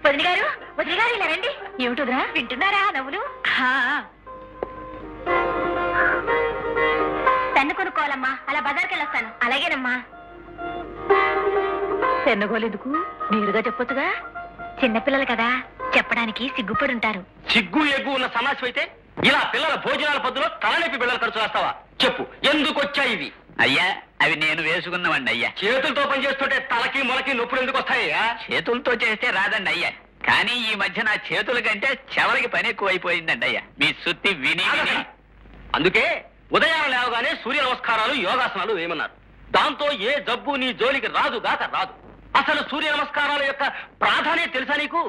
వదిలి గారు ఇలా రండి. ఏమిటిరా వింటున్నారా నవ్వులు? పెన్ను కొనుక్కోవాలమ్మా, అలా బజార్కి వెళ్ళొస్తాను. అలాగేనమ్మా. పెన్నుగోలేందుకు నేరుగా చెప్పొచ్చుగా. చిన్నపిల్లలు కదా, చెప్పడానికి సిగ్గుపడి ఉంటారు. సిగ్గు ఎగ్గు ఉన్న సమస్య అయితే ఇలా పిల్లల భోజనాల పద్ధతిలో తలనొప్పి బిళ్ళలు ఖర్చు రాస్తావా? చెప్పు, ఎందుకు వచ్చాయి ఇవి? అయ్యా, అవి నేను వేసుకున్నామండి అయ్యా. చేతులతో పనిచేస్తుంటే తలకి మొలకి నొప్పులు ఎందుకు వస్తాయా? చేతులతో చేస్తే రాదండి అయ్యా, కానీ ఈ మధ్య నా చేతుల కంటే చెవలకి పని ఎక్కువైపోయిందండి అయ్యా. మీ సుత్తి విని అందుకే ఉదయం లేవగానే సూర్య నమస్కారాలు యోగాసనాలు వేయమన్నారు. దాంతో ఏ జబ్బు నీ జోలికి రాదు గాక రాదు. అసలు సూర్య నమస్కారాల యొక్క ప్రాధాన్యత తెలుసా నీకు?